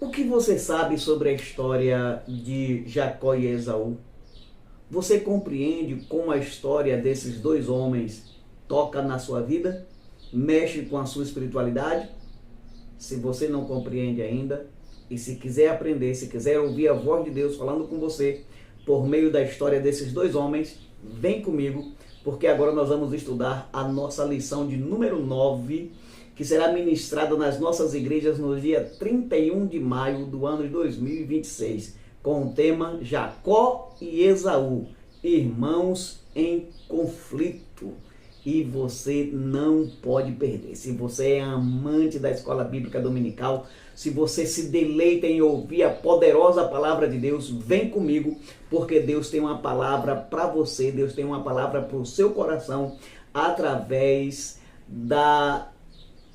O que você sabe sobre a história de Jacó e Esaú? Você compreende como a história desses dois homens toca na sua vida? Mexe com a sua espiritualidade? Se você não compreende ainda, e se quiser aprender, se quiser ouvir a voz de Deus falando com você por meio da história desses dois homens, vem comigo, porque agora nós vamos estudar a nossa lição de número 9, que será ministrada nas nossas igrejas no dia 31 de maio do ano de 2026, com o tema Jacó e Esaú, irmãos em conflito. E você não pode perder. Se você é amante da escola bíblica dominical, se você se deleita em ouvir a poderosa palavra de Deus, vem comigo, porque Deus tem uma palavra para você, Deus tem uma palavra para o seu coração, através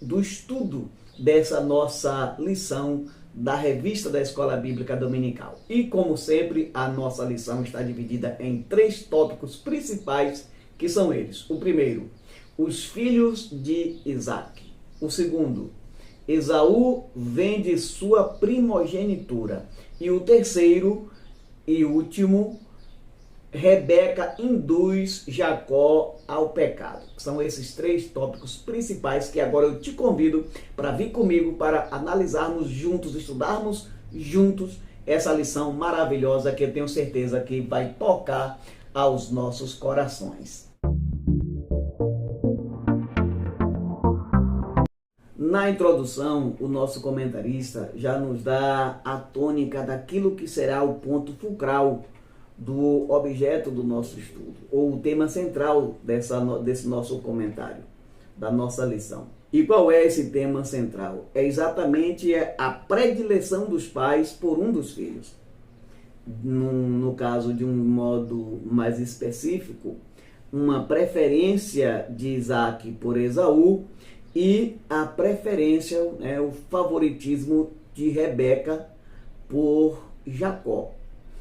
do estudo dessa nossa lição da revista da Escola Bíblica Dominical. E como sempre, a nossa lição está dividida em 3 tópicos principais, que são eles. O primeiro, os filhos de Isaac. O segundo, Esaú vende sua primogenitura. E o terceiro e último, Rebeca induz Jacó ao pecado. São esses 3 tópicos principais que agora eu te convido para vir comigo para analisarmos juntos, estudarmos juntos essa lição maravilhosa que eu tenho certeza que vai tocar aos nossos corações. Na introdução, o nosso comentarista já nos dá a tônica daquilo que será o ponto fulcral do objeto do nosso estudo, ou o tema central desse nosso comentário, da nossa lição. E qual é esse tema central? É exatamente a predileção dos pais por um dos filhos. No caso, de um modo mais específico, uma preferência de Isaac por Esaú e a preferência, o favoritismo de Rebeca por Jacó.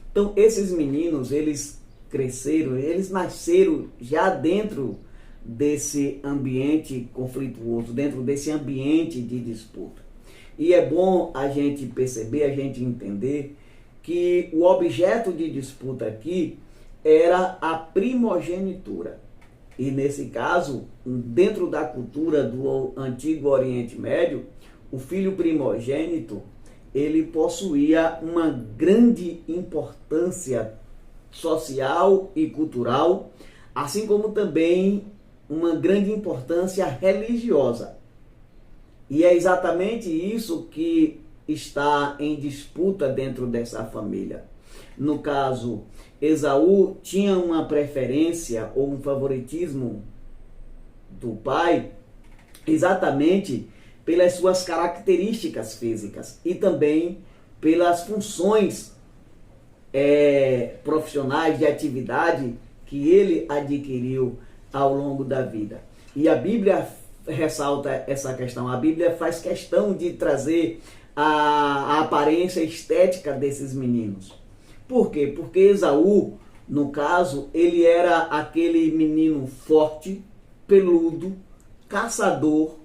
Então, esses meninos, eles cresceram, eles nasceram já dentro desse ambiente conflituoso, dentro desse ambiente de disputa. E é bom a gente perceber, a gente entender que o objeto de disputa aqui era a primogenitura. E nesse caso, dentro da cultura do Antigo Oriente Médio, o filho primogênito, ele possuía uma grande importância social e cultural, assim como também uma grande importância religiosa. E é exatamente isso que está em disputa dentro dessa família. No caso, Esaú tinha uma preferência ou um favoritismo do pai exatamente pelas suas características físicas e também pelas funções profissionais de atividade que ele adquiriu ao longo da vida. E a Bíblia ressalta essa questão. A Bíblia faz questão de trazer a aparência estética desses meninos. Por quê? Porque Esaú, no caso, ele era aquele menino forte, peludo, caçador,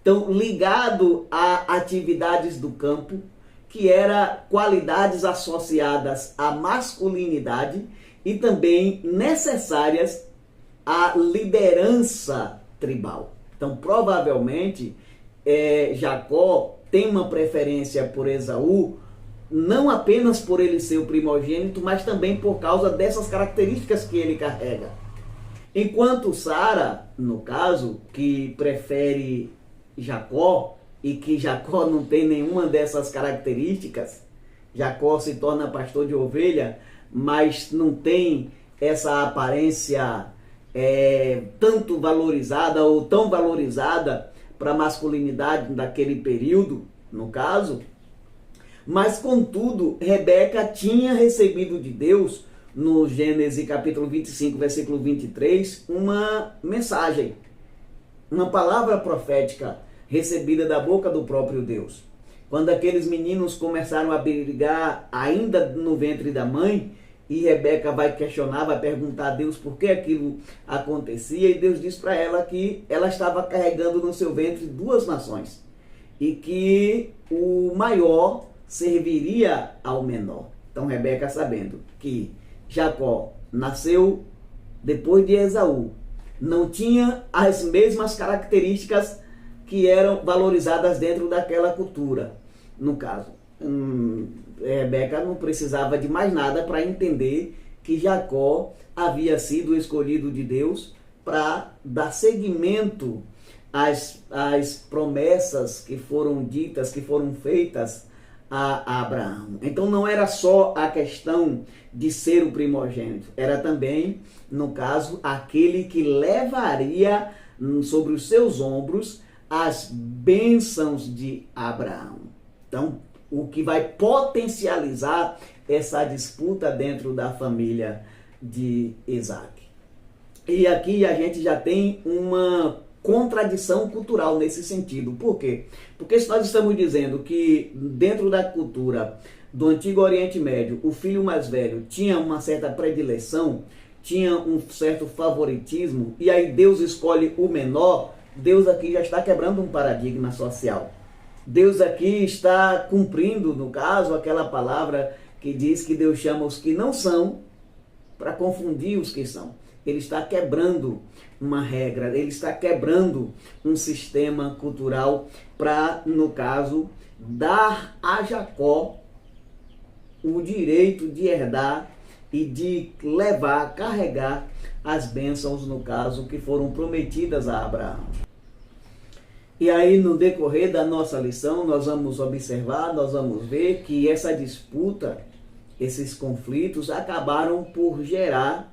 então ligado a atividades do campo, que eram qualidades associadas à masculinidade e também necessárias à liderança tribal. Então, provavelmente, Jacó tem uma preferência por Esaú, não apenas por ele ser o primogênito, mas também por causa dessas características que ele carrega. Enquanto Sara, no caso, que prefere Jacó, e que Jacó não tem nenhuma dessas características, Jacó se torna pastor de ovelha, mas não tem essa aparência tanto valorizada ou tão valorizada para a masculinidade daquele período, no caso. Mas, contudo, Rebeca tinha recebido de Deus, no Gênesis capítulo 25, versículo 23, uma mensagem, uma palavra profética recebida da boca do próprio Deus. Quando aqueles meninos começaram a brigar ainda no ventre da mãe, e Rebeca vai questionar, vai perguntar a Deus por que aquilo acontecia, e Deus diz para ela que ela estava carregando no seu ventre 2 nações, e que o maior serviria ao menor. Então Rebeca, sabendo que Jacó nasceu depois de Esaú, não tinha as mesmas características que eram valorizadas dentro daquela cultura. No caso, Rebeca não precisava de mais nada para entender que Jacó havia sido escolhido de Deus para dar seguimento às promessas que foram ditas, que foram feitas a Abraão. Então não era só a questão de ser o primogênito, era também, no caso, aquele que levaria sobre os seus ombros as bênçãos de Abraão. Então, o que vai potencializar essa disputa dentro da família de Isaac. E aqui a gente já tem uma contradição cultural nesse sentido. Por quê? Porque se nós estamos dizendo que dentro da cultura do Antigo Oriente Médio, o filho mais velho tinha uma certa predileção, tinha um certo favoritismo, e aí Deus escolhe o menor, Deus aqui já está quebrando um paradigma social. Deus aqui está cumprindo, no caso, aquela palavra que diz que Deus chama os que não são para confundir os que são. Ele está quebrando uma regra, ele está quebrando um sistema cultural para, no caso, dar a Jacó o direito de herdar e de levar, carregar as bênçãos, no caso, que foram prometidas a Abraão. E aí, no decorrer da nossa lição, nós vamos observar, nós vamos ver que essa disputa, esses conflitos, acabaram por gerar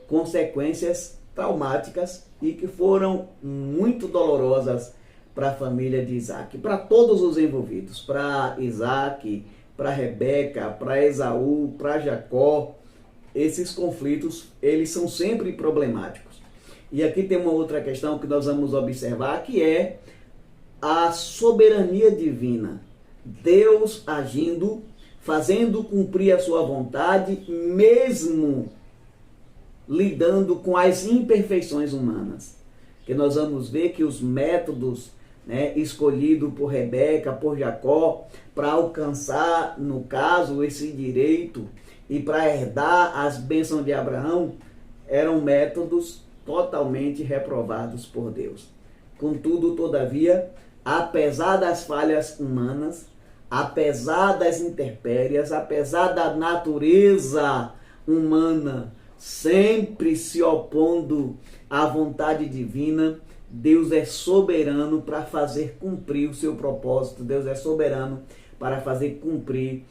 consequências traumáticas e que foram muito dolorosas para a família de Isaac, para todos os envolvidos, para Isaac, para Rebeca, para Esaú, para Jacó. Esses conflitos, eles são sempre problemáticos. E aqui tem uma outra questão que nós vamos observar, que é a soberania divina. Deus agindo, fazendo cumprir a sua vontade, mesmo lidando com as imperfeições humanas. Que nós vamos ver que os métodos escolhidos por Rebeca, por Jacó, para alcançar, no caso, esse direito e para herdar as bênçãos de Abraão, eram métodos totalmente reprovados por Deus. Contudo, todavia, apesar das falhas humanas, apesar das intempéries, apesar da natureza humana sempre se opondo à vontade divina, Deus é soberano para fazer cumprir o seu propósito. Deus é soberano para fazer cumprir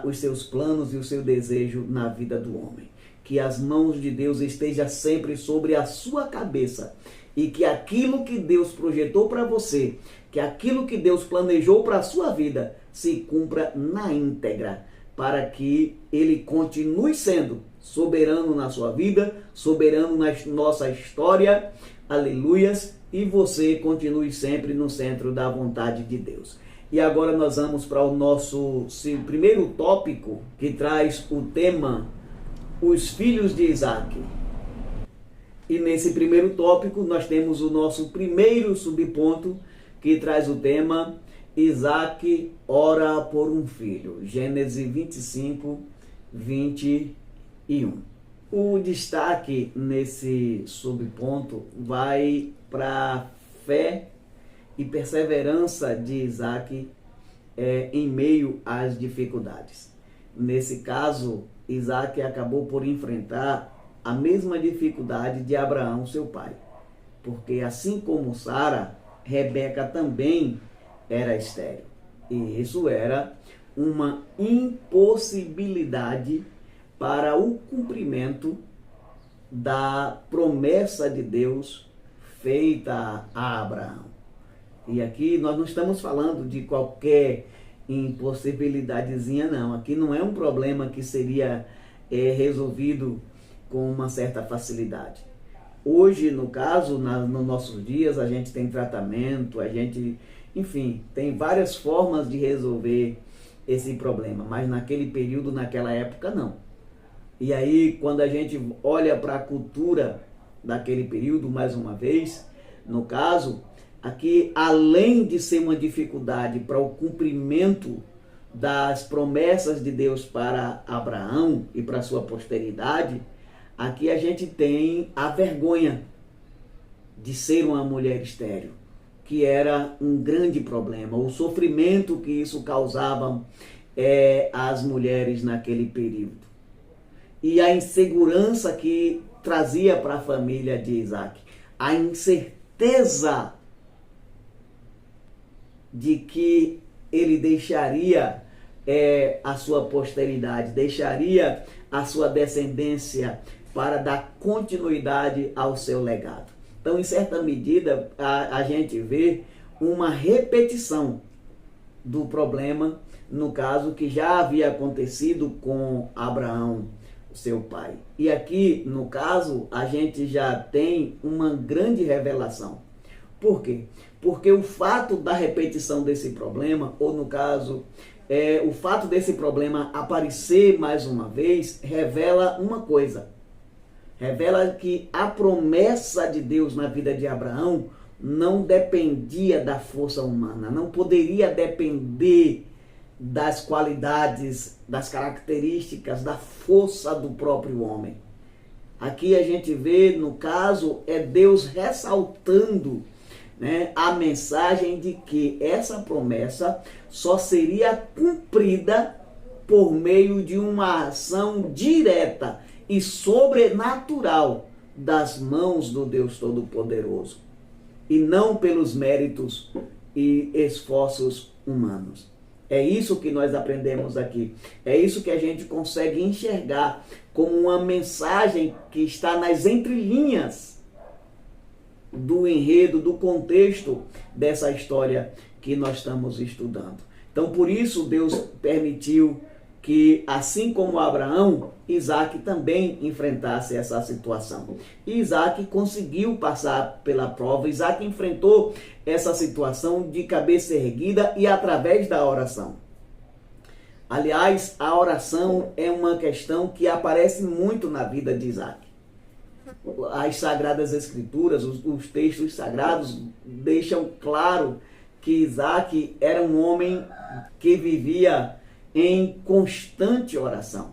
os seus planos e o seu desejo na vida do homem. Que as mãos de Deus estejam sempre sobre a sua cabeça e que aquilo que Deus projetou para você, que aquilo que Deus planejou para a sua vida, se cumpra na íntegra, para que Ele continue sendo soberano na sua vida, soberano na nossa história, aleluias, e você continue sempre no centro da vontade de Deus. E agora nós vamos para o nosso primeiro tópico, que traz o tema, os filhos de Isaac. E nesse primeiro tópico nós temos o nosso primeiro subponto, que traz o tema, Isaac ora por um filho. Gênesis 25, 21. O destaque nesse subponto vai para a fé e perseverança de Isaac em meio às dificuldades. Nesse caso, Isaac acabou por enfrentar a mesma dificuldade de Abraão, seu pai. Porque assim como Sara, Rebeca também era estéril. E isso era uma impossibilidade para o cumprimento da promessa de Deus feita a Abraão. E aqui nós não estamos falando de qualquer impossibilidadezinha, não. Aqui não é um problema que seria resolvido com uma certa facilidade. Hoje, no caso, nos nossos dias, a gente tem tratamento, a gente, enfim, tem várias formas de resolver esse problema. Mas naquele período, naquela época, não. E aí, quando a gente olha para a cultura daquele período, mais uma vez, no caso, aqui, além de ser uma dificuldade para o cumprimento das promessas de Deus para Abraão e para sua posteridade, aqui a gente tem a vergonha de ser uma mulher estéril, que era um grande problema, o sofrimento que isso causava às mulheres naquele período. E a insegurança que trazia para a família de Isaac, a incerteza de que ele deixaria a sua posteridade, deixaria a sua descendência para dar continuidade ao seu legado. Então, em certa medida, a gente vê uma repetição do problema, no caso que já havia acontecido com Abraão, seu pai. E aqui, no caso, a gente já tem uma grande revelação. Por quê? Porque o fato da repetição desse problema, ou no caso, o fato desse problema aparecer mais uma vez, revela uma coisa. Revela que a promessa de Deus na vida de Abraão não dependia da força humana, não poderia depender das qualidades, das características, da força do próprio homem. Aqui a gente vê, no caso, Deus ressaltando, né, a mensagem de que essa promessa só seria cumprida por meio de uma ação direta e sobrenatural das mãos do Deus Todo-Poderoso, e não pelos méritos e esforços humanos. É isso que nós aprendemos aqui. É isso que a gente consegue enxergar como uma mensagem que está nas entrelinhas do enredo, do contexto dessa história que nós estamos estudando. Então, por isso, Deus permitiu que, assim como Abraão, Isaac também enfrentasse essa situação. E Isaac conseguiu passar pela prova. Isaac enfrentou essa situação de cabeça erguida e através da oração. Aliás, a oração é uma questão que aparece muito na vida de Isaac. As Sagradas Escrituras, os textos sagrados deixam claro que Isaac era um homem que vivia em constante oração.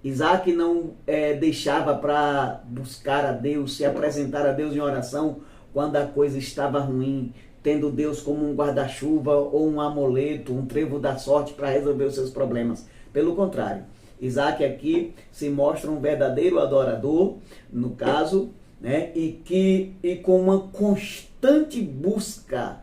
Isaac não deixava para buscar a Deus, se apresentar a Deus em oração quando a coisa estava ruim, tendo Deus como um guarda-chuva ou um amuleto, um trevo da sorte para resolver os seus problemas. Pelo contrário, Isaac aqui se mostra um verdadeiro adorador, no caso, né, e com uma constante busca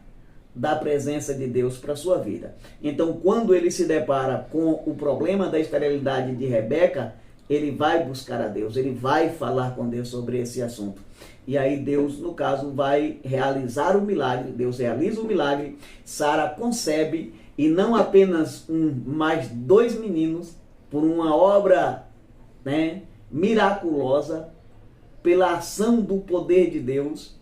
da presença de Deus para a sua vida. Então, quando ele se depara com o problema da esterilidade de Rebeca, ele vai buscar a Deus, ele vai falar com Deus sobre esse assunto. E aí Deus, no caso, vai realizar o milagre, Deus realiza o milagre, Sara concebe, e não apenas mas 2 meninos, por uma obra, né, miraculosa, pela ação do poder de Deus,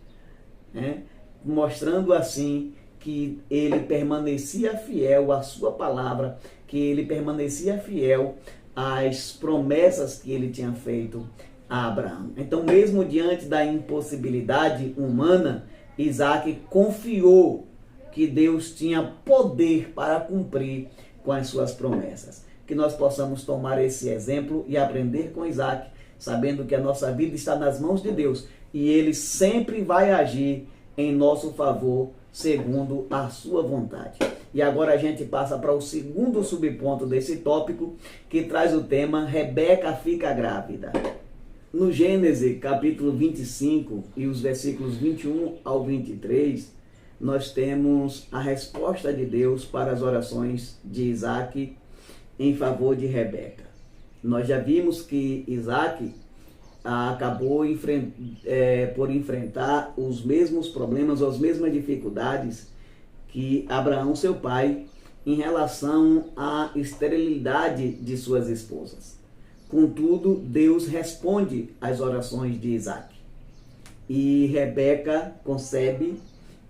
né, mostrando assim que ele permanecia fiel à sua palavra, que ele permanecia fiel às promessas que ele tinha feito a Abraão. Então, mesmo diante da impossibilidade humana, Isaac confiou que Deus tinha poder para cumprir com as suas promessas. Que nós possamos tomar esse exemplo e aprender com Isaac, sabendo que a nossa vida está nas mãos de Deus e ele sempre vai agir em nosso favor, segundo a sua vontade. E agora a gente passa para o segundo subponto desse tópico, que traz o tema Rebeca fica grávida. No Gênesis, capítulo 25, e os versículos 21 ao 23, nós temos a resposta de Deus para as orações de Isaac em favor de Rebeca. Nós já vimos que Isaac acabou por enfrentar os mesmos problemas, as mesmas dificuldades que Abraão, seu pai, em relação à esterilidade de suas esposas. Contudo, Deus responde às orações de Isaac. E Rebeca concebe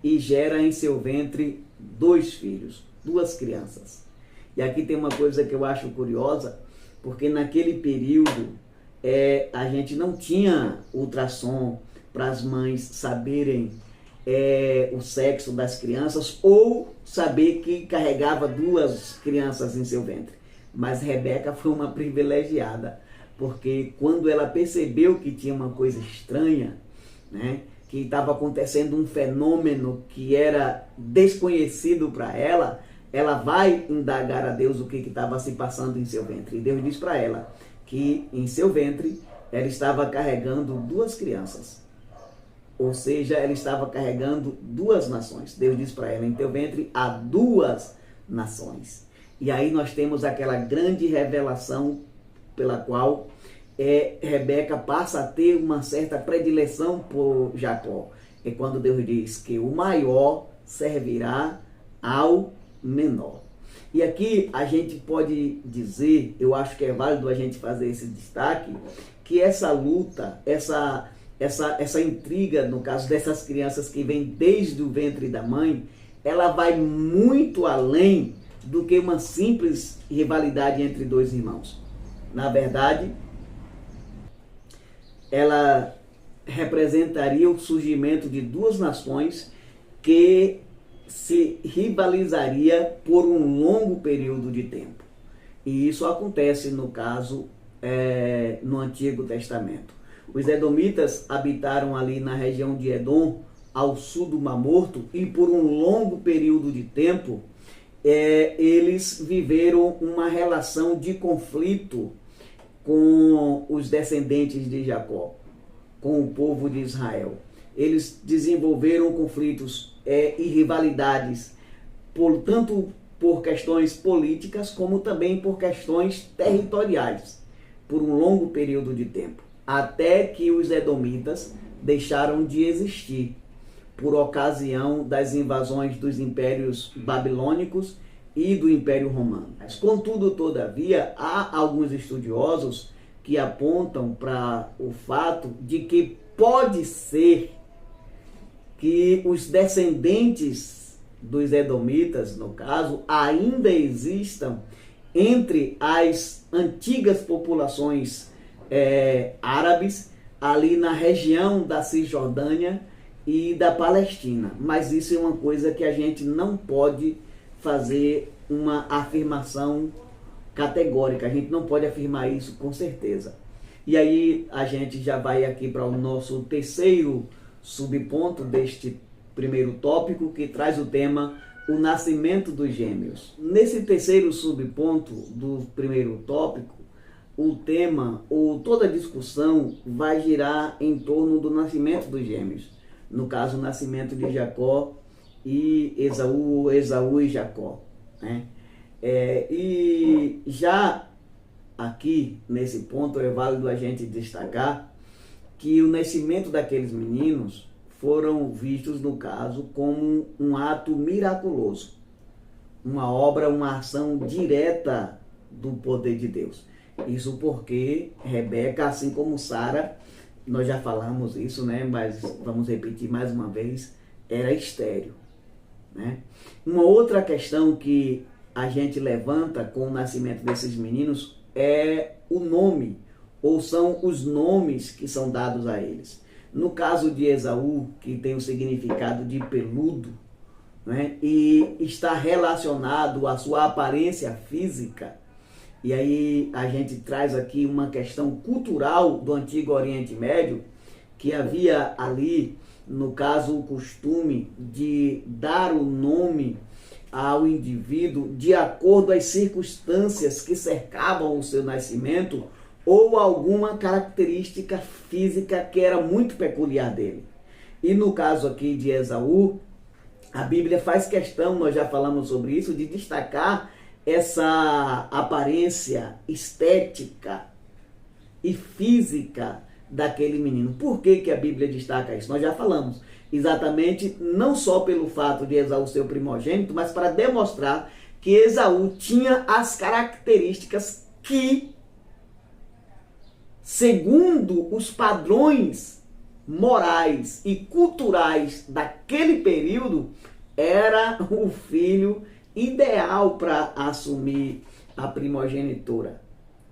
e gera em seu ventre 2 filhos, 2 crianças. E aqui tem uma coisa que eu acho curiosa, porque naquele período a gente não tinha ultrassom para as mães saberem o sexo das crianças ou saber que carregava duas crianças em seu ventre. Mas Rebeca foi uma privilegiada, porque quando ela percebeu que tinha uma coisa estranha, né, que estava acontecendo um fenômeno que era desconhecido para ela, ela vai indagar a Deus o que estava se passando em seu ventre. E Deus diz para ela que em seu ventre ela estava carregando duas crianças. Ou seja, ela estava carregando duas nações. Deus diz para ela, em teu ventre há duas nações. E aí nós temos aquela grande revelação pela qual Rebeca passa a ter uma certa predileção por Jacó. É quando Deus diz que o maior servirá ao menor. E aqui a gente pode dizer, eu acho que é válido a gente fazer esse destaque, que essa luta, essa intriga, no caso dessas crianças que vêm desde o ventre da mãe, ela vai muito além do que uma simples rivalidade entre dois irmãos. Na verdade, ela representaria o surgimento de duas nações que se rivalizaria por um longo período de tempo. E isso acontece no caso no Antigo Testamento. Os edomitas habitaram ali na região de Edom, ao sul do Mar Morto, e por um longo período de tempo eles viveram uma relação de conflito com os descendentes de Jacó, com o povo de Israel. Eles desenvolveram conflitos e rivalidades, tanto por questões políticas, como também por questões territoriais, por um longo período de tempo, até que os edomitas deixaram de existir, por ocasião das invasões dos impérios babilônicos e do Império Romano. Mas, contudo, todavia, há alguns estudiosos que apontam para o fato de que pode ser que os descendentes dos edomitas, no caso, ainda existam entre as antigas populações árabes, ali na região da Cisjordânia e da Palestina. Mas isso é uma coisa que a gente não pode fazer uma afirmação categórica, a gente não pode afirmar isso com certeza. E aí a gente já vai aqui para o nosso terceiro subponto deste primeiro tópico, que traz o tema o nascimento dos gêmeos. Nesse terceiro subponto do primeiro tópico, o tema ou toda a discussão vai girar em torno do nascimento dos gêmeos. No caso, o nascimento de Jacó e Esaú e Jacó, né? E já aqui, nesse ponto, é válido a gente destacar que o nascimento daqueles meninos foram vistos, no caso, como um ato miraculoso, uma obra, uma ação direta do poder de Deus. Isso porque Rebeca, assim como Sara, nós já falamos isso, né? Mas vamos repetir mais uma vez, era estéril, né? Uma outra questão que a gente levanta com o nascimento desses meninos é o nome, ou são os nomes que são dados a eles. No caso de Esaú, que tem o significado de peludo, né? E está relacionado à sua aparência física. E aí a gente traz aqui uma questão cultural do Antigo Oriente Médio, que havia ali, no caso, o costume de dar o nome ao indivíduo de acordo às circunstâncias que cercavam o seu nascimento ou alguma característica física que era muito peculiar dele. E no caso aqui de Esaú, a Bíblia faz questão, nós já falamos sobre isso, de destacar essa aparência estética e física daquele menino. Por que que a Bíblia destaca isso? Nós já falamos. Exatamente, não só pelo fato de Esaú ser o primogênito, mas para demonstrar que Esaú tinha as características que, segundo os padrões morais e culturais daquele período, era o filho ideal para assumir a primogenitura,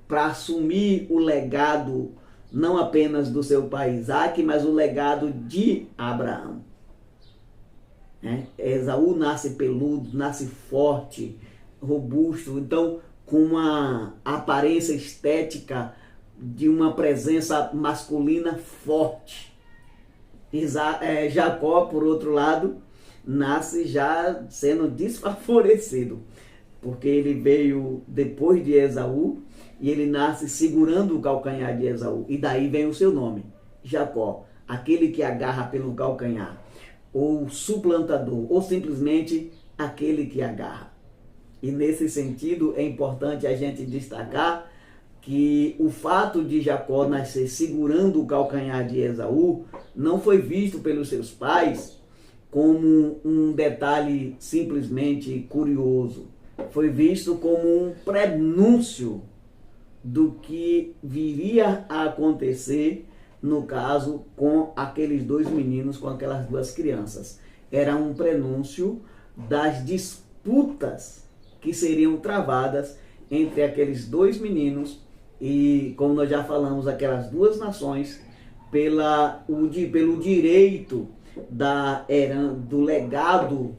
para assumir o legado não apenas do seu pai Isaac, mas o legado de Abraão. né? Esaú nasce peludo, nasce forte, robusto, então com uma aparência estética de uma presença masculina forte. Jacó, por outro lado, nasce já sendo desfavorecido, porque ele veio depois de Esaú e ele nasce segurando o calcanhar de Esaú, e daí vem o seu nome, Jacó, aquele que agarra pelo calcanhar, ou suplantador, ou simplesmente aquele que agarra. E nesse sentido é importante a gente destacar que o fato de Jacó nascer segurando o calcanhar de Esaú não foi visto pelos seus pais como um detalhe simplesmente curioso. Foi visto como um prenúncio do que viria a acontecer, no caso, com aqueles dois meninos, com aquelas duas crianças. Era um prenúncio das disputas que seriam travadas entre aqueles dois meninos e, como nós já falamos, aquelas duas nações, pelo direito do legado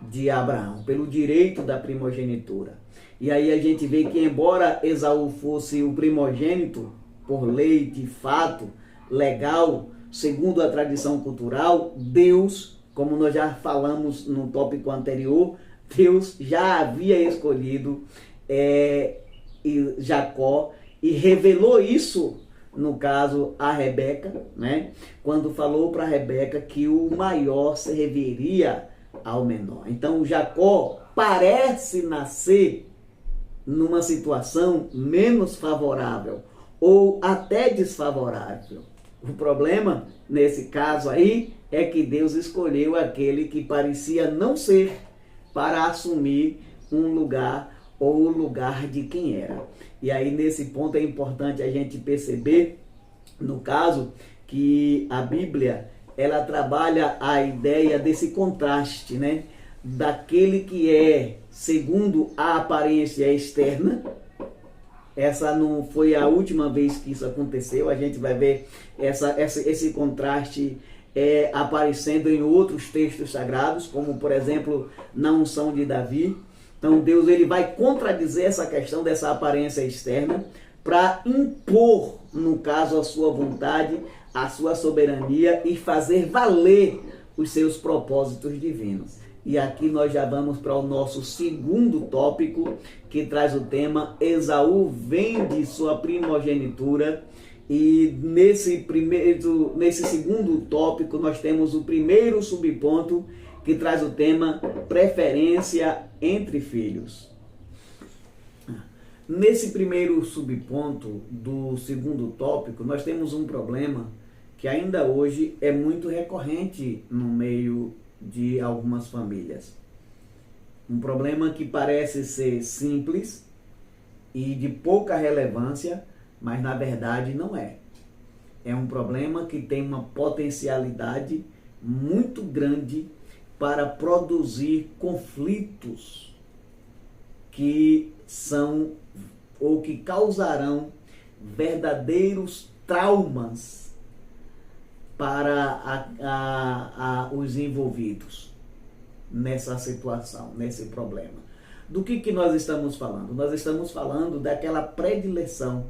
de Abraão, pelo direito da primogenitura. E aí a gente vê que, embora Esaú fosse o primogênito, por lei, de fato, legal, segundo a tradição cultural, Deus, como nós já falamos no tópico anterior, Deus já havia escolhido Jacó e revelou isso, no caso, a Rebeca, né? Quando falou para Rebeca que o maior serviria ao menor. Então, Jacó parece nascer numa situação menos favorável ou até desfavorável. O problema, nesse caso aí, é que Deus escolheu aquele que parecia não ser para assumir um lugar ou o lugar de quem era. E aí, nesse ponto, é importante a gente perceber, no caso, que a Bíblia, ela trabalha a ideia desse contraste, né? Daquele que é segundo a aparência externa. Essa não foi a última vez que isso aconteceu. A gente vai ver esse contraste aparecendo em outros textos sagrados, como, por exemplo, na unção de Davi. Então, Deus ele vai contradizer essa questão dessa aparência externa para impor, no caso, a sua vontade, a sua soberania e fazer valer os seus propósitos divinos. E aqui nós já vamos para o nosso segundo tópico, que traz o tema Esaú vende sua primogenitura. E nesse segundo tópico nós temos o primeiro subponto, que traz o tema preferência entre filhos. Nesse primeiro subponto do segundo tópico, nós temos um problema que ainda hoje é muito recorrente no meio de algumas famílias. Um problema que parece ser simples e de pouca relevância, mas na verdade não é. É um problema que tem uma potencialidade muito grande para produzir conflitos que são ou que causarão verdadeiros traumas para os envolvidos nessa situação, nesse problema. Do que nós estamos falando? Nós estamos falando daquela predileção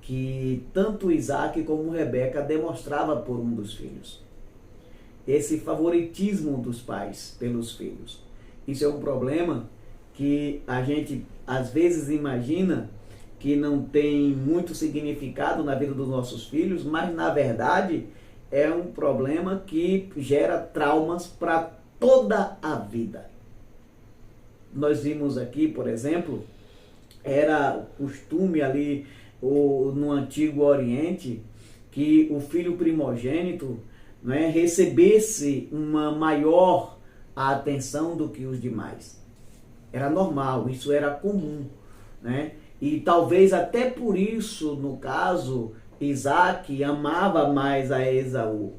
que tanto Isaac como Rebeca demonstrava por um dos filhos. Esse favoritismo dos pais pelos filhos. Isso é um problema que a gente às vezes imagina que não tem muito significado na vida dos nossos filhos, mas na verdade é um problema que gera traumas para toda a vida. Nós vimos aqui, por exemplo, era costume ali no Antigo Oriente que o filho primogênito, né, recebesse uma maior atenção do que os demais. Era normal, isso era comum, né? E talvez até por isso, no caso, Isaac amava mais a Esaú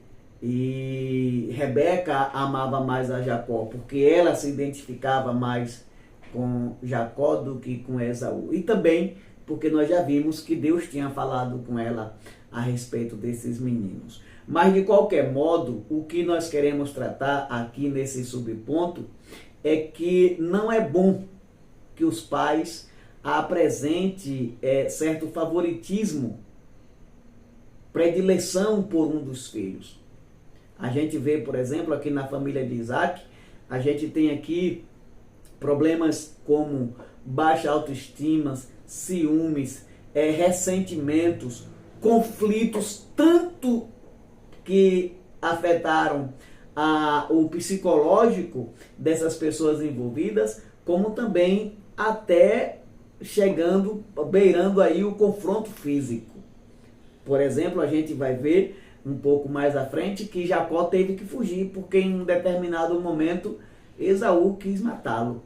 e Rebeca amava mais a Jacó, porque ela se identificava mais com Jacó do que com Esaú. E também porque nós já vimos que Deus tinha falado com ela a respeito desses meninos. Mas, de qualquer modo, o que nós queremos tratar aqui nesse subponto é que não é bom que os pais apresentem certo favoritismo, predileção por um dos filhos. A gente vê, por exemplo, aqui na família de Isaac, a gente tem aqui problemas como baixa autoestima, ciúmes, ressentimentos, conflitos, tanto que afetaram o psicológico dessas pessoas envolvidas, como também até chegando, beirando aí o confronto físico. Por exemplo, a gente vai ver um pouco mais à frente que Jacó teve que fugir, porque em um determinado momento Esaú quis matá-lo.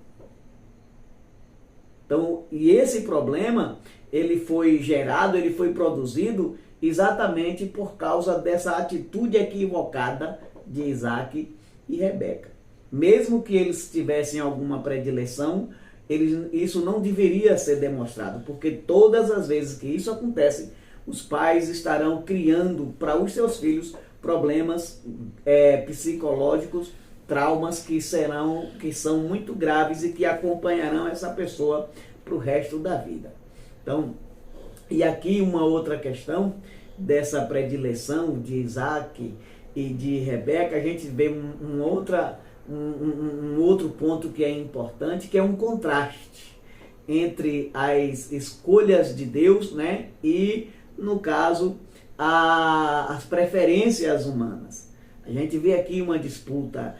Então, e esse problema, ele foi gerado, ele foi produzido exatamente por causa dessa atitude equivocada de Isaac e Rebeca. Mesmo que eles tivessem alguma predileção, isso não deveria ser demonstrado, porque todas as vezes que isso acontece, os pais estarão criando para os seus filhos problemas psicológicos, traumas que são muito graves e que acompanharão essa pessoa para o resto da vida. Então, e aqui uma outra questão dessa predileção de Isaac e de Rebeca, a gente vê um outro ponto que é importante, que é um contraste entre as escolhas de Deus, né, e, no caso, as preferências humanas. A gente vê aqui uma disputa,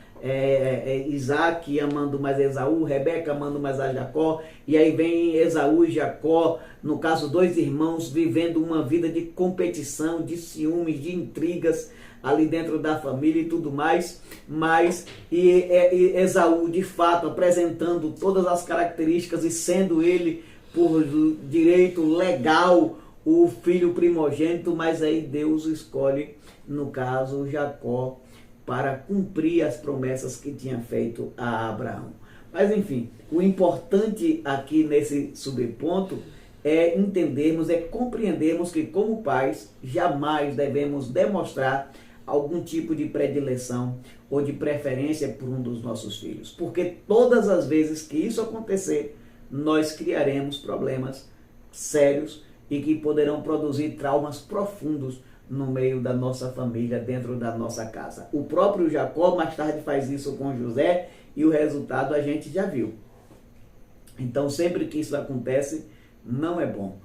Isaac amando mais Esaú, Rebeca amando mais a Jacó, e aí vem Esaú e Jacó, no caso dois irmãos vivendo uma vida de competição, de ciúmes, de intrigas ali dentro da família e tudo mais, mas Esaú de fato apresentando todas as características e sendo ele por direito legal o filho primogênito, mas aí Deus escolhe, no caso, Jacó, para cumprir as promessas que tinha feito a Abraão. Mas enfim, o importante aqui nesse subponto é entendermos, é compreendermos que como pais jamais devemos demonstrar algum tipo de predileção ou de preferência por um dos nossos filhos, porque todas as vezes que isso acontecer, nós criaremos problemas sérios e que poderão produzir traumas profundos no meio da nossa família, dentro da nossa casa. O próprio Jacó mais tarde faz isso com José e o resultado a gente já viu. Então, sempre que isso acontece, não é bom.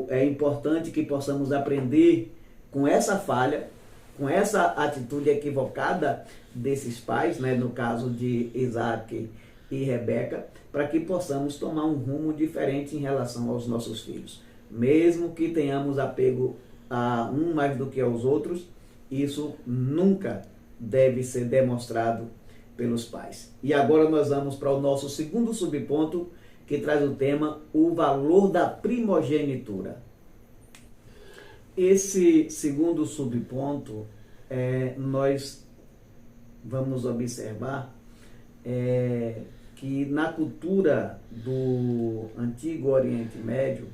É importante que possamos aprender com essa falha, com essa atitude equivocada desses pais, né, no caso de Isaac e Rebeca, para que possamos tomar um rumo diferente em relação aos nossos filhos. Mesmo que tenhamos apego a um mais do que aos outros, isso nunca deve ser demonstrado pelos pais. E agora nós vamos para o nosso segundo subponto, que traz o tema o valor da primogenitura. Esse segundo subponto, nós vamos observar que na cultura do Antigo Oriente Médio,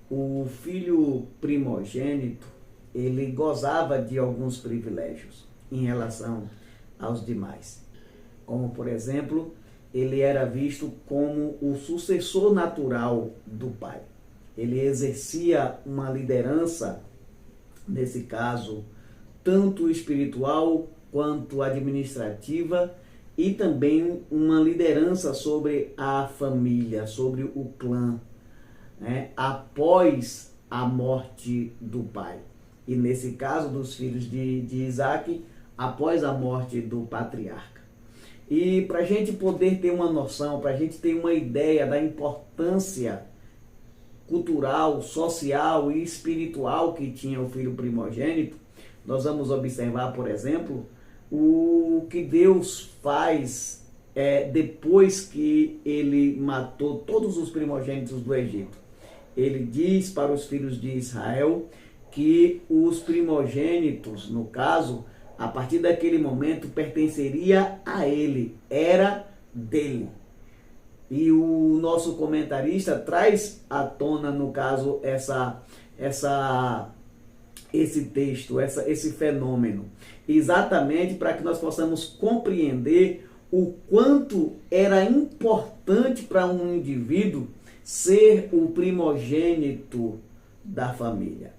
o filho primogênito, ele gozava de alguns privilégios em relação aos demais. Como, por exemplo, ele era visto como o sucessor natural do pai. Ele exercia uma liderança, nesse caso, tanto espiritual quanto administrativa, e também uma liderança sobre a família, sobre o clã, né, após a morte do pai. E nesse caso dos filhos de Isaac, após a morte do patriarca. E para a gente poder ter uma noção, para a gente ter uma ideia da importância cultural, social e espiritual que tinha o filho primogênito, nós vamos observar, por exemplo, o que Deus faz depois que ele matou todos os primogênitos do Egito. Ele diz para os filhos de Israel que os primogênitos, no caso, a partir daquele momento, pertenceria a ele, era dele. E o nosso comentarista traz à tona, no caso, essa esse texto, esse fenômeno, exatamente para que nós possamos compreender o quanto era importante para um indivíduo ser o primogênito da família,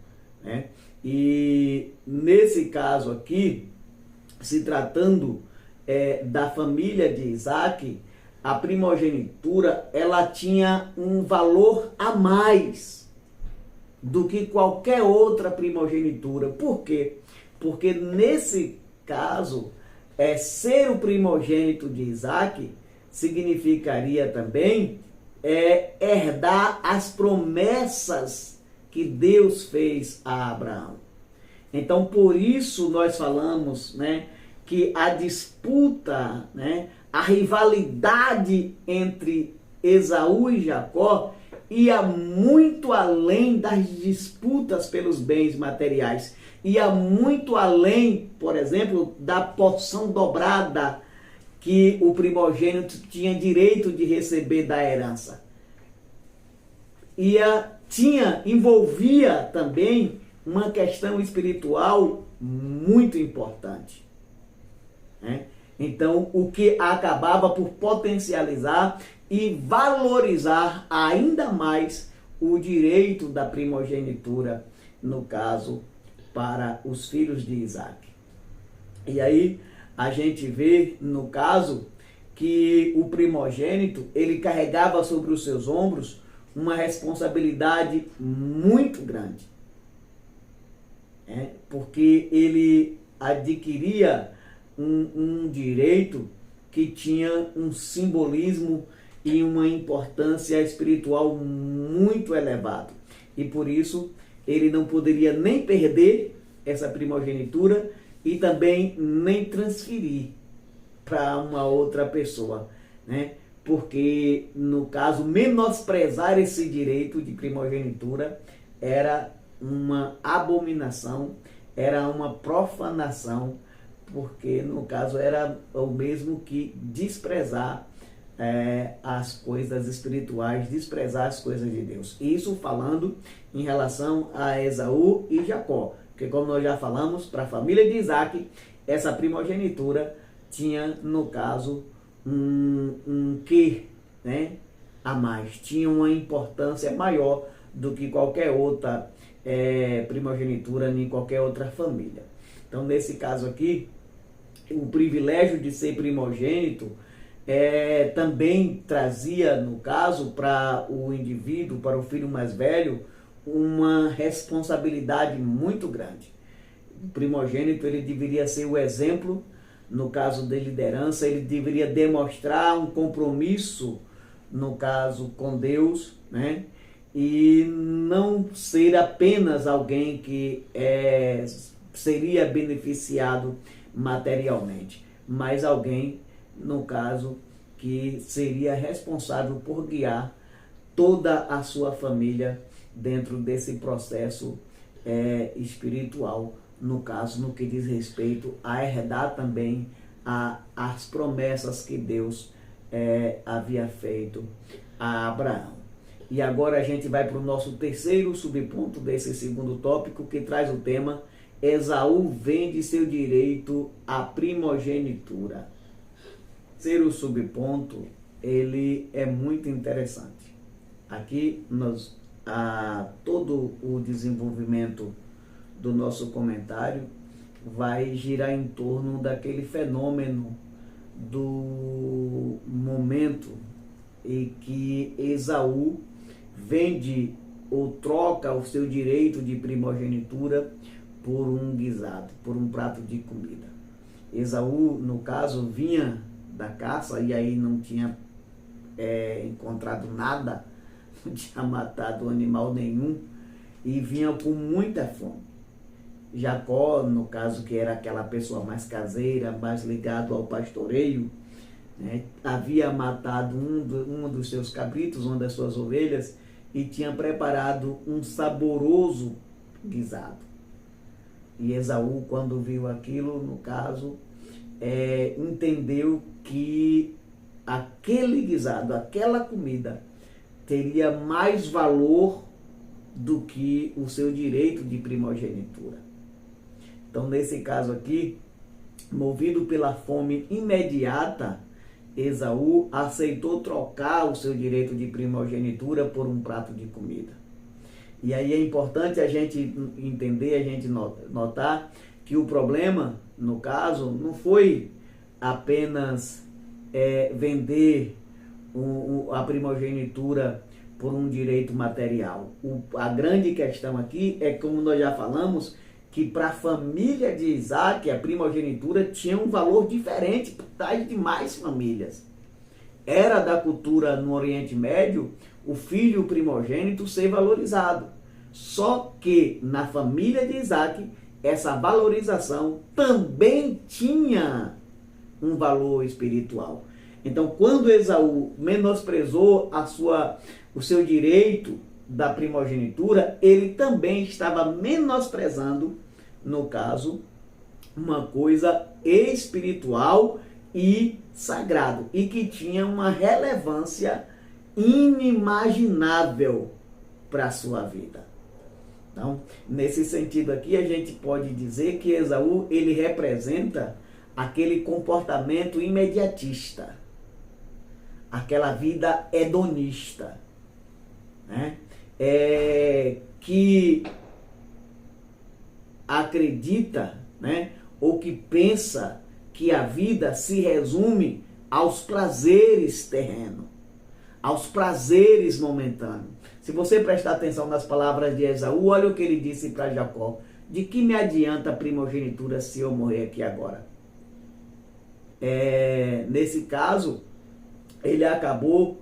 né? E nesse caso aqui, se tratando da família de Isaac, a primogenitura ela tinha um valor a mais do que qualquer outra primogenitura. Por quê? Porque nesse caso, ser o primogênito de Isaac significaria também herdar as promessas que Deus fez a Abraão. Então, por isso nós falamos, né, que a disputa, né, a rivalidade entre Esaú e Jacó ia muito além das disputas pelos bens materiais. Ia muito além, por exemplo, da porção dobrada que o primogênito tinha direito de receber da herança. Envolvia também uma questão espiritual muito importante, né? Então, o que acabava por potencializar e valorizar ainda mais o direito da primogenitura, no caso, para os filhos de Isaac. E aí, a gente vê, no caso, que o primogênito, ele carregava sobre os seus ombros uma responsabilidade muito grande. Porque ele adquiria um direito que tinha um simbolismo e uma importância espiritual muito elevado. E por isso, ele não poderia nem perder essa primogenitura e também nem transferir para uma outra pessoa, né? Porque, no caso, menosprezar esse direito de primogenitura era uma abominação, era uma profanação, porque, no caso, era o mesmo que desprezar as coisas espirituais, desprezar as coisas de Deus. Isso falando em relação a Esaú e Jacó, porque, como nós já falamos, para a família de Isaac, essa primogenitura tinha, no caso, um quê, né, a mais, tinha uma importância maior do que qualquer outra primogenitura em qualquer outra família. Então, nesse caso aqui, o privilégio de ser primogênito também trazia, no caso, para o indivíduo, para o filho mais velho, uma responsabilidade muito grande. O primogênito, ele deveria ser o exemplo, no caso de liderança, ele deveria demonstrar um compromisso, no caso, com Deus, né? E não ser apenas alguém que seria beneficiado materialmente, mas alguém, no caso, que seria responsável por guiar toda a sua família dentro desse processo espiritual, no caso, no que diz respeito a herdar também as promessas que Deus havia feito a Abraão. E agora a gente vai para o nosso terceiro subponto desse segundo tópico, que traz o tema: Esaú vende seu direito à primogenitura. Terceiro subponto, ele é muito interessante. Aqui todo o desenvolvimento do nosso comentário vai girar em torno daquele fenômeno do momento em que Esaú vende ou troca o seu direito de primogenitura por um guisado, por um prato de comida. Esaú, no caso, vinha da caça e aí não tinha encontrado nada, não tinha matado animal nenhum e vinha com muita fome. Jacó, no caso, que era aquela pessoa mais caseira, mais ligado ao pastoreio, né, havia matado um dos seus cabritos, uma das suas ovelhas, e tinha preparado um saboroso guisado. E Esaú, quando viu aquilo, no caso, entendeu que aquele guisado, aquela comida, teria mais valor do que o seu direito de primogenitura. Então, nesse caso aqui, movido pela fome imediata, Esaú aceitou trocar o seu direito de primogenitura por um prato de comida. E aí é importante a gente entender, a gente notar que o problema, no caso, não foi apenas vender a primogenitura por um direito material. A grande questão aqui é, como nós já falamos, que para a família de Isaac, a primogenitura tinha um valor diferente das demais famílias. Era da cultura no Oriente Médio o filho primogênito ser valorizado. Só que na família de Isaac, essa valorização também tinha um valor espiritual. Então, quando Esaú menosprezou o seu direito da primogenitura, ele também estava menosprezando, no caso, uma coisa espiritual e sagrado, e que tinha uma relevância inimaginável para a sua vida. Então, nesse sentido aqui, a gente pode dizer que Esaú, ele representa aquele comportamento imediatista, aquela vida hedonista, né? Que acredita, né? Ou que pensa que a vida se resume aos prazeres terrenos, aos prazeres momentâneos. Se você prestar atenção nas palavras de Esaú, olha o que ele disse para Jacó: de que me adianta a primogenitura se eu morrer aqui agora? Nesse caso, ele acabou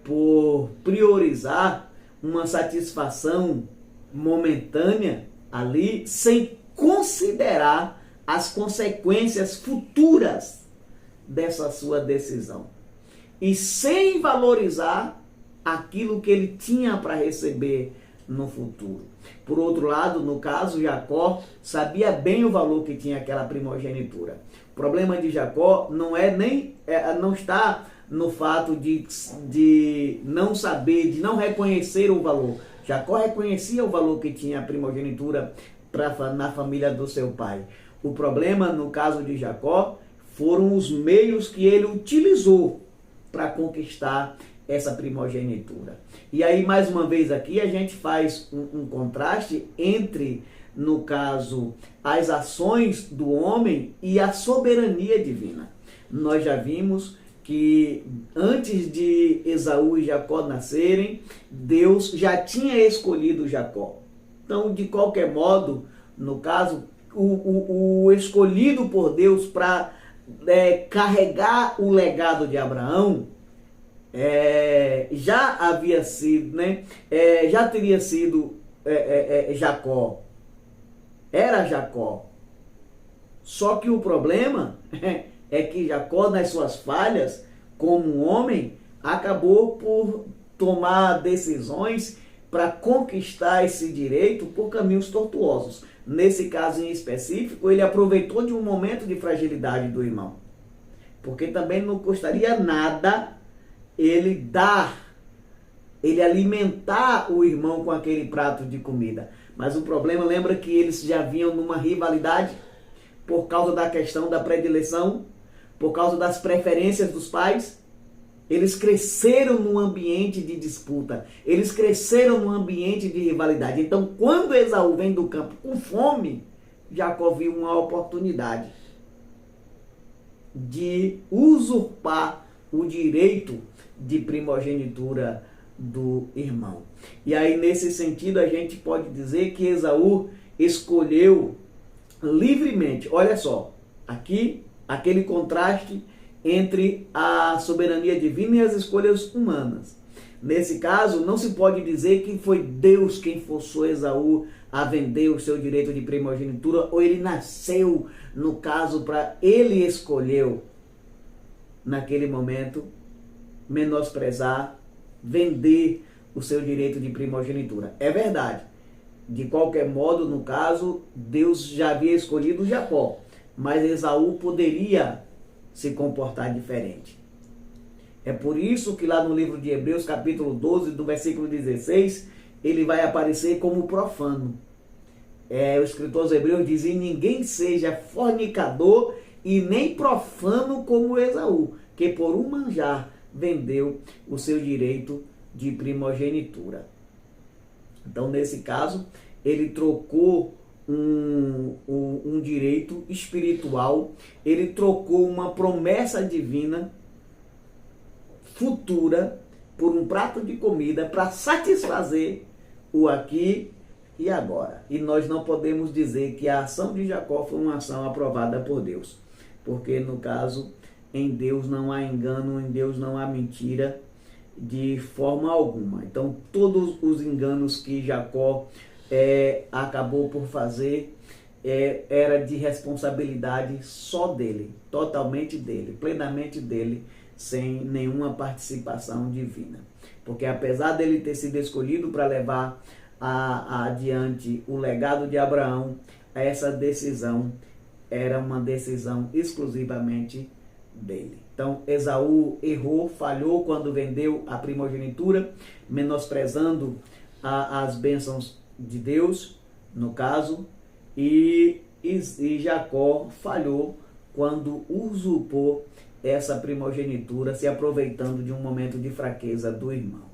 por priorizar uma satisfação momentânea ali, sem considerar as consequências futuras dessa sua decisão, e sem valorizar aquilo que ele tinha para receber no futuro. Por outro lado, no caso, Jacó sabia bem o valor que tinha aquela primogenitura. O problema de Jacó não está no fato de não saber, de não reconhecer o valor. Jacó reconhecia o valor que tinha a primogenitura na família do seu pai. O problema, no caso de Jacó, foram os meios que ele utilizou para conquistar essa primogenitura. E aí, mais uma vez aqui, a gente faz um contraste entre, no caso, as ações do homem e a soberania divina. Nós já vimos que antes de Esaú e Jacó nascerem, Deus já tinha escolhido Jacó. Então, de qualquer modo, no caso, o escolhido por Deus para carregar o legado de Abraão, já havia sido, já teria sido Jacó. Era Jacó. Só que o problema é que Jacó, nas suas falhas, como um homem, acabou por tomar decisões para conquistar esse direito por caminhos tortuosos. Nesse caso em específico, ele aproveitou de um momento de fragilidade do irmão. Porque também não custaria nada ele alimentar o irmão com aquele prato de comida. Mas o problema, lembra que eles já vinham numa rivalidade por causa da questão da predileção, por causa das preferências dos pais. Eles cresceram num ambiente de disputa, eles cresceram num ambiente de rivalidade. Então, quando Esaú vem do campo com fome, Jacó viu uma oportunidade de usurpar o direito de primogenitura do irmão. E aí, nesse sentido, a gente pode dizer que Esaú escolheu livremente. Olha só, aqui, aquele contraste entre a soberania divina e as escolhas humanas. Nesse caso, não se pode dizer que foi Deus quem forçou Esaú a vender o seu direito de primogenitura, ou ele nasceu, no caso, para ele escolheu, naquele momento, menosprezar, vender o seu direito de primogenitura. É verdade. De qualquer modo, no caso, Deus já havia escolhido Jacó, mas Esaú poderia se comportar diferente. É por isso que lá no livro de Hebreus, capítulo 12, do versículo 16, ele vai aparecer como profano. O escritor aos Hebreus diz: e ninguém seja fornicador e nem profano como Esaú, que por um manjar vendeu o seu direito de primogenitura. Então, nesse caso, ele trocou um direito espiritual, ele trocou uma promessa divina futura por um prato de comida para satisfazer o aqui e agora. E nós não podemos dizer que a ação de Jacó foi uma ação aprovada por Deus, porque no caso, em Deus não há engano, em Deus não há mentira de forma alguma. Então todos os enganos que Jacó acabou por fazer era de responsabilidade só dele, totalmente dele, plenamente dele, sem nenhuma participação divina. Porque apesar dele ter sido escolhido para levar adiante o legado de Abraão, essa decisão era uma decisão exclusivamente dele. Então Esaú errou, falhou quando vendeu a primogenitura, menosprezando as bênçãos de Deus, no caso, e Jacó falhou quando usurpou essa primogenitura, se aproveitando de um momento de fraqueza do irmão.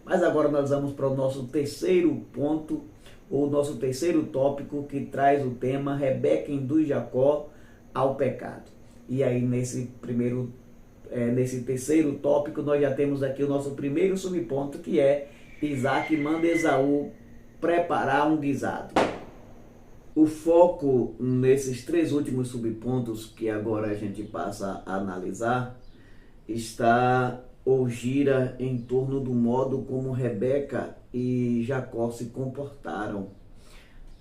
Mas agora nós vamos para o nosso terceiro ponto, ou nosso terceiro tópico, que traz o tema Rebeca induz Jacó ao pecado. E aí nesse terceiro tópico nós já temos aqui o nosso primeiro subponto, que é Isaac manda Esaú preparar um guisado. O foco nesses três últimos subpontos que agora a gente passa a analisar está ou gira em torno do modo como Rebeca e Jacó se comportaram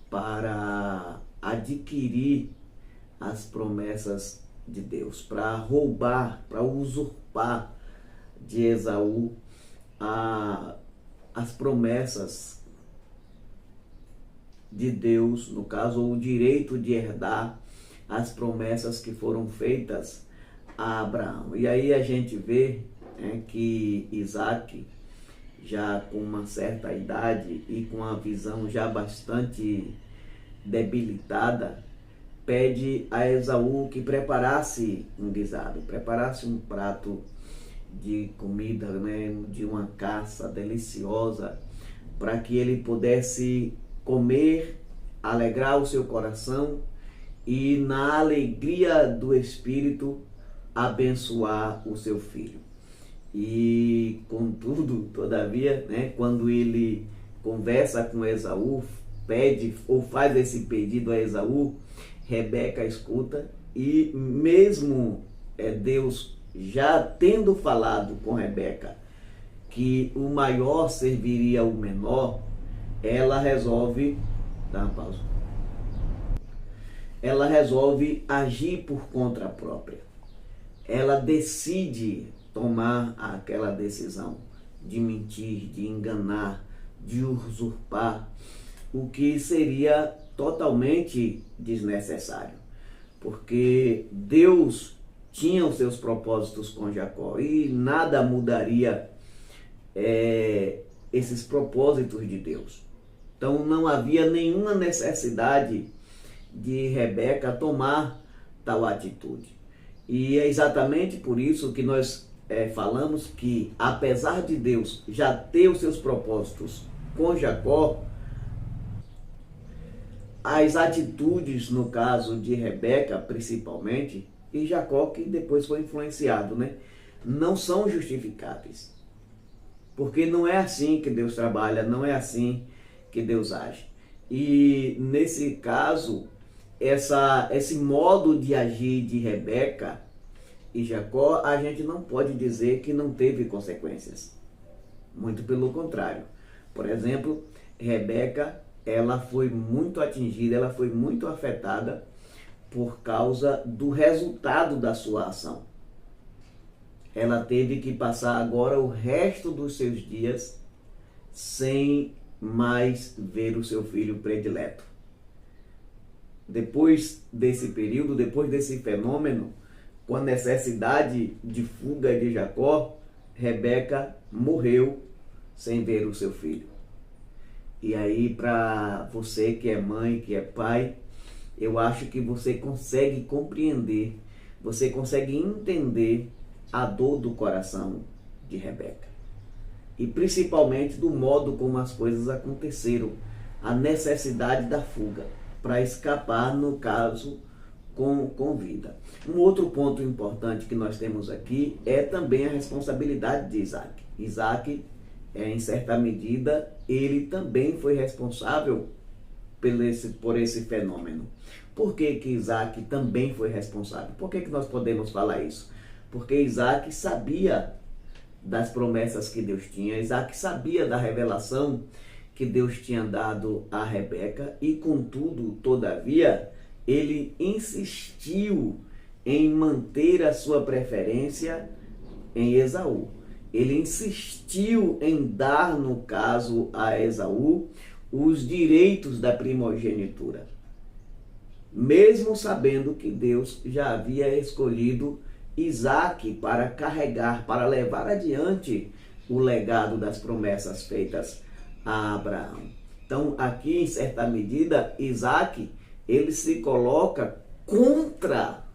para adquirir as promessas de Deus, para roubar, para usurpar de Esaú as promessas de Deus, no caso, o direito de herdar as promessas que foram feitas a Abraão. E aí a gente vê que Isaac, já com uma certa idade e com a visão já bastante debilitada, pede a Esaú que preparasse um guisado, preparasse um prato de comida, de uma caça deliciosa, para que ele pudesse comer, alegrar o seu coração e, na alegria do Espírito, abençoar o seu filho. E, contudo, todavia, quando ele conversa com Esaú, pede ou faz esse pedido a Esaú, Rebeca escuta, e mesmo Deus já tendo falado com Rebeca que o maior serviria o menor, ela resolve, dá uma pausa, ela resolve agir por conta própria. Ela decide tomar aquela decisão de mentir, de enganar, de usurpar, o que seria totalmente desnecessário, porque Deus tinha os seus propósitos com Jacó e nada mudaria esses propósitos de Deus. Então não havia nenhuma necessidade de Rebeca tomar tal atitude. E é exatamente por isso que nós falamos que, apesar de Deus já ter os seus propósitos com Jacó, as atitudes, no caso de Rebeca principalmente, e Jacó, que depois foi influenciado, não são justificáveis. Porque não é assim que Deus trabalha, não é assim que Deus age. E nesse caso, esse modo de agir de Rebeca e Jacó, a gente não pode dizer que não teve consequências. Muito pelo contrário. Por exemplo, Rebeca, ela foi muito atingida, ela foi muito afetada por causa do resultado da sua ação. Ela teve que passar agora o resto dos seus dias sem mais ver o seu filho predileto. Depois desse período, depois desse fenômeno, com a necessidade de fuga de Jacó, Rebeca morreu sem ver o seu filho. E aí, para você que é mãe, que é pai, eu acho que você consegue compreender, você consegue entender a dor do coração de Rebeca. E principalmente do modo como as coisas aconteceram, a necessidade da fuga para escapar, no caso, com vida. Um outro ponto importante que nós temos aqui é também a responsabilidade de Isaac. Isaac, em certa medida, ele também foi responsável por esse fenômeno. Por que Isaac também foi responsável? Por que nós podemos falar isso? Porque Isaac sabia das promessas que Deus tinha, Isaac sabia da revelação que Deus tinha dado a Rebeca e, contudo, todavia, ele insistiu em manter a sua preferência em Esaú. Ele insistiu em dar, no caso, a Esaú os direitos da primogenitura, mesmo sabendo que Deus já havia escolhido Isaac para carregar, para levar adiante o legado das promessas feitas a Abraão. Então, aqui, em certa medida, Isaac, ele se coloca contra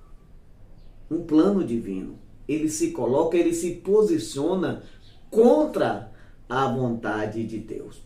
um plano divino. Ele se coloca, ele se posiciona contra a vontade de Deus.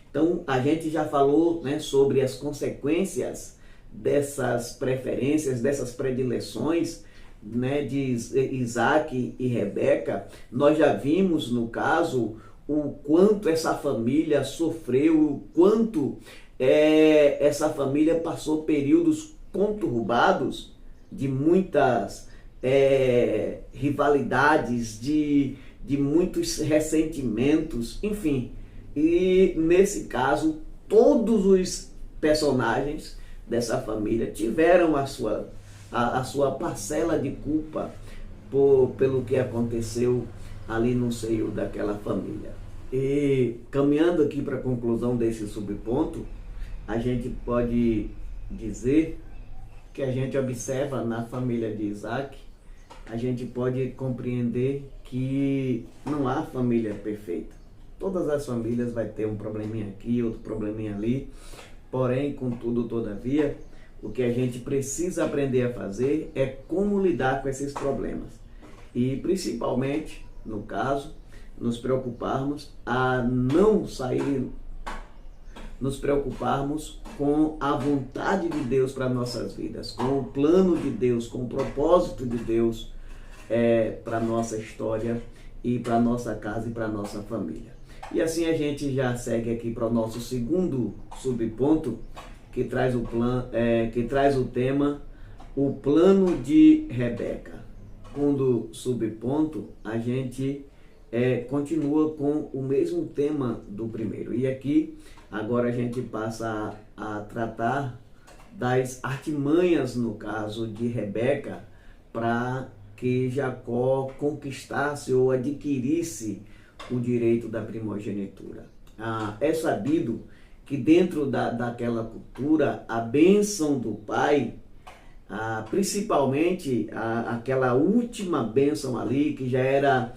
Então, a gente já falou, né, sobre as consequências dessas preferências, dessas predileções, né, de Isaac e Rebeca. Nós já vimos, no caso, o quanto essa família sofreu, o quanto essa família passou períodos conturbados de muitas rivalidades, de muitos ressentimentos, enfim. E nesse caso, todos os personagens dessa família tiveram a sua parcela de culpa pelo que aconteceu ali no seio daquela família. E caminhando aqui para a conclusão desse subponto, a gente pode dizer que a gente observa na família de Isaac, a gente pode compreender que não há família perfeita. Todas as famílias vai ter um probleminha aqui, outro probleminha ali, porém, contudo, todavia, o que a gente precisa aprender a fazer é como lidar com esses problemas. E principalmente, no caso, nos preocuparmos com a vontade de Deus para nossas vidas, com o plano de Deus, com o propósito de Deus para nossa história e para nossa casa e para nossa família. E assim a gente já segue aqui para o nosso segundo subponto, que traz o tema, o plano de Rebeca. Segundo subponto, a gente continua com o mesmo tema do primeiro. E aqui, agora a gente passa a tratar das artimanhas, no caso de Rebeca, para que Jacó conquistasse ou adquirisse o direito da primogenitura. É sabido que dentro daquela cultura, a bênção do pai, principalmente aquela última bênção ali, que já era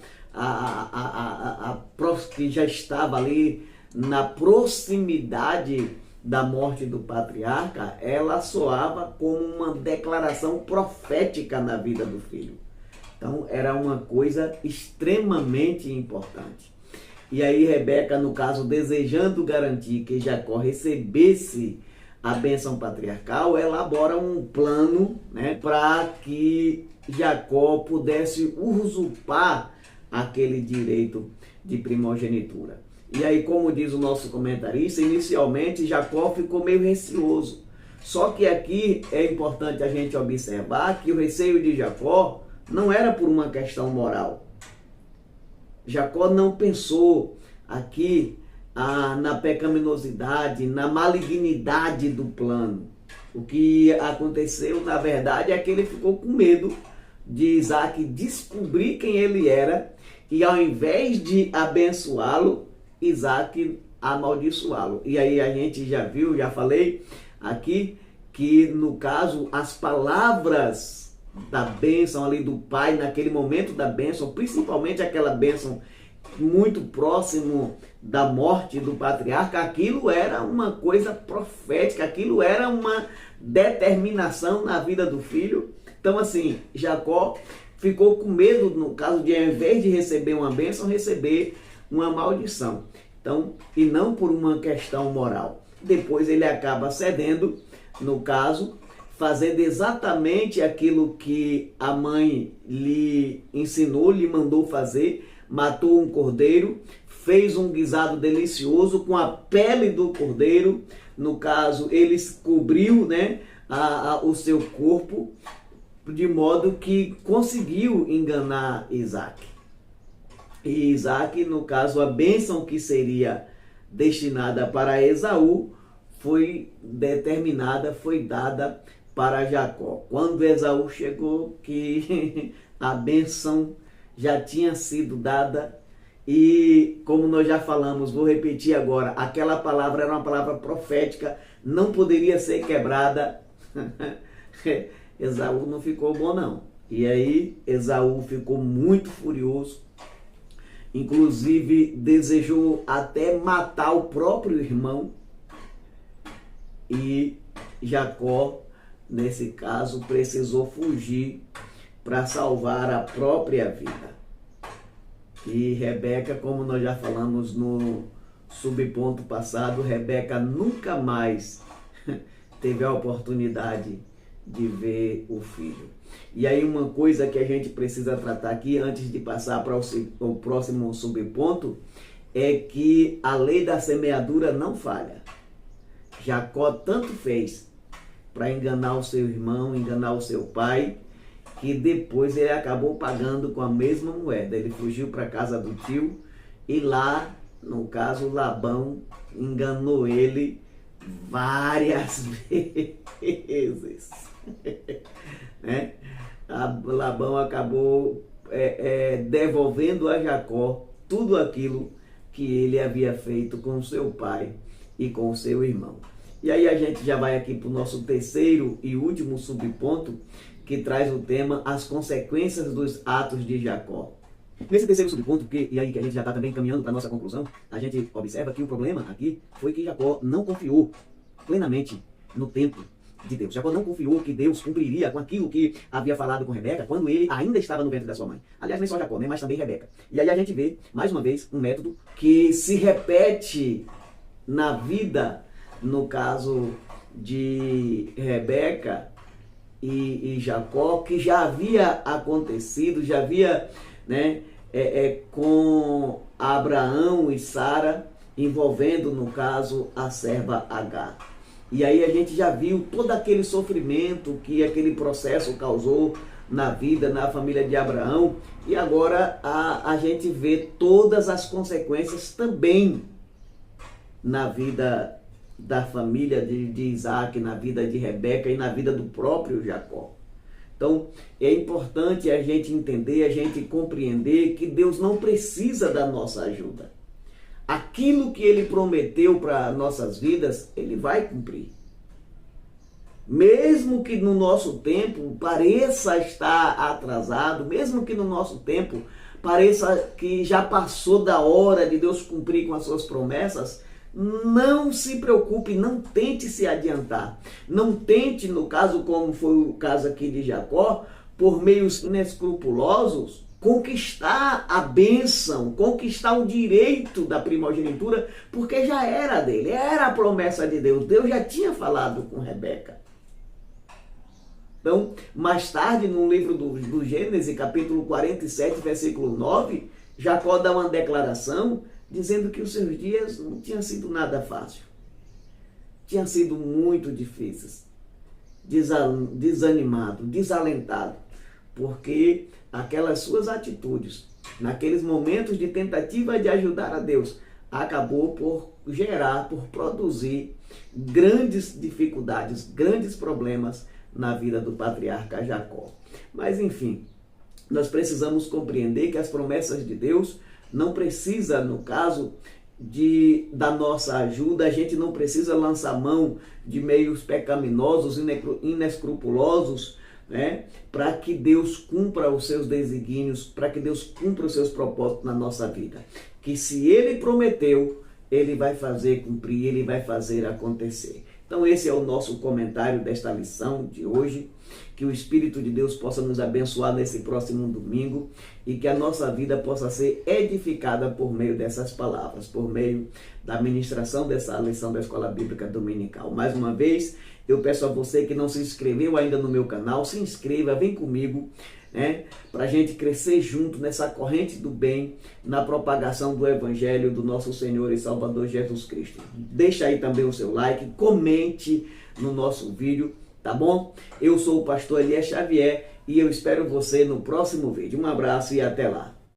que já estava ali na proximidade da morte do patriarca, ela soava como uma declaração profética na vida do filho. Então era uma coisa extremamente importante. E aí Rebeca, no caso, desejando garantir que Jacó recebesse a bênção patriarcal, elabora um plano, né, para que Jacó pudesse usurpar aquele direito de primogenitura. E aí, como diz o nosso comentarista, inicialmente Jacó ficou meio receoso. Só que aqui é importante a gente observar que o receio de Jacó não era por uma questão moral. Jacó não pensou aqui na pecaminosidade, na malignidade do plano. O que aconteceu, na verdade, é que ele ficou com medo de Isaac descobrir quem ele era e, ao invés de abençoá-lo, Isaac amaldiçoá-lo. E aí a gente já viu, já falei aqui, que no caso as palavras da bênção ali do pai, naquele momento da bênção, principalmente aquela bênção muito próximo da morte do patriarca, aquilo era uma coisa profética, aquilo era uma determinação na vida do filho. Então assim, Jacó ficou com medo, no caso de, ao invés de receber uma bênção, receber uma maldição. Então, e não por uma questão moral. Depois ele acaba cedendo, no caso, fazendo exatamente aquilo que a mãe lhe ensinou, lhe mandou fazer, matou um cordeiro, fez um guisado delicioso com a pele do cordeiro, no caso, ele cobriu, né, o seu corpo, de modo que conseguiu enganar Isaac. E Isaac, no caso, a bênção que seria destinada para Esaú, foi determinada, foi dada para Jacó. Quando Esaú chegou, que a bênção já tinha sido dada, e como nós já falamos, vou repetir agora, aquela palavra era uma palavra profética, não poderia ser quebrada. Esaú não ficou bom não. E aí Esaú ficou muito furioso, inclusive desejou até matar o próprio irmão, e Jacó, nesse caso, precisou fugir para salvar a própria vida. E Rebeca, como nós já falamos no subponto passado, Rebeca nunca mais teve a oportunidade de ver o filho. E aí uma coisa que a gente precisa tratar aqui, antes de passar para o próximo subponto, é que a lei da semeadura não falha. Jacó tanto fez para enganar o seu irmão, enganar o seu pai, que depois ele acabou pagando com a mesma moeda. Ele fugiu para a casa do tio e lá, no caso, Labão enganou ele várias vezes. Né? Labão acabou devolvendo a Jacó tudo aquilo que ele havia feito com seu pai e com seu irmão. E aí a gente já vai aqui para o nosso terceiro e último subponto, que traz o tema as consequências dos atos de Jacó. Nesse terceiro subponto, e aí que a gente já está também caminhando para a nossa conclusão, a gente observa que o problema aqui foi que Jacó não confiou plenamente no tempo de Deus. Jacó não confiou que Deus cumpriria com aquilo que havia falado com Rebeca quando ele ainda estava no ventre da sua mãe. Aliás, nem só Jacó, né, mas também Rebeca. E aí a gente vê, mais uma vez, um método que se repete na vida, no caso de Rebeca e Jacó, que já havia acontecido, já havia, né, com Abraão e Sara, envolvendo, no caso, a serva Agar. E aí a gente já viu todo aquele sofrimento que aquele processo causou na vida, na família de Abraão, e agora a gente vê todas as consequências também na vida da família de Isaac, na vida de Rebeca e na vida do próprio Jacó. Então, é importante a gente entender, a gente compreender que Deus não precisa da nossa ajuda. Aquilo que Ele prometeu para nossas vidas, Ele vai cumprir. Mesmo que no nosso tempo pareça estar atrasado, mesmo que no nosso tempo pareça que já passou da hora de Deus cumprir com as suas promessas, não se preocupe, não tente se adiantar. Não tente, no caso como foi o caso aqui de Jacó, por meios inescrupulosos, conquistar a bênção, conquistar o direito da primogenitura, porque já era dele, era a promessa de Deus. Deus já tinha falado com Rebeca. Então, mais tarde, no livro do Gênesis, capítulo 47, versículo 9, Jacó dá uma declaração dizendo que os seus dias não tinham sido nada fácil. Tinham sido muito difíceis. Desanimado, desalentado, porque aquelas suas atitudes, naqueles momentos de tentativa de ajudar a Deus, acabou por gerar, por produzir grandes dificuldades, grandes problemas na vida do patriarca Jacó. Mas enfim, nós precisamos compreender que as promessas de Deus não precisa, no caso da nossa ajuda, a gente não precisa lançar mão de meios pecaminosos, inescrupulosos, né? Para que Deus cumpra os seus desígnios, para que Deus cumpra os seus propósitos na nossa vida. Que se Ele prometeu, Ele vai fazer cumprir, Ele vai fazer acontecer. Então esse é o nosso comentário desta lição de hoje. Que o Espírito de Deus possa nos abençoar nesse próximo domingo e que a nossa vida possa ser edificada por meio dessas palavras, por meio da ministração dessa lição da Escola Bíblica Dominical. Mais uma vez, eu peço a você que não se inscreveu ainda no meu canal, se inscreva, vem comigo, né, para a gente crescer junto nessa corrente do bem, na propagação do Evangelho do nosso Senhor e Salvador Jesus Cristo. Deixa aí também o seu like, comente no nosso vídeo, tá bom? Eu sou o pastor Elias Xavier e eu espero você no próximo vídeo. Um abraço e até lá.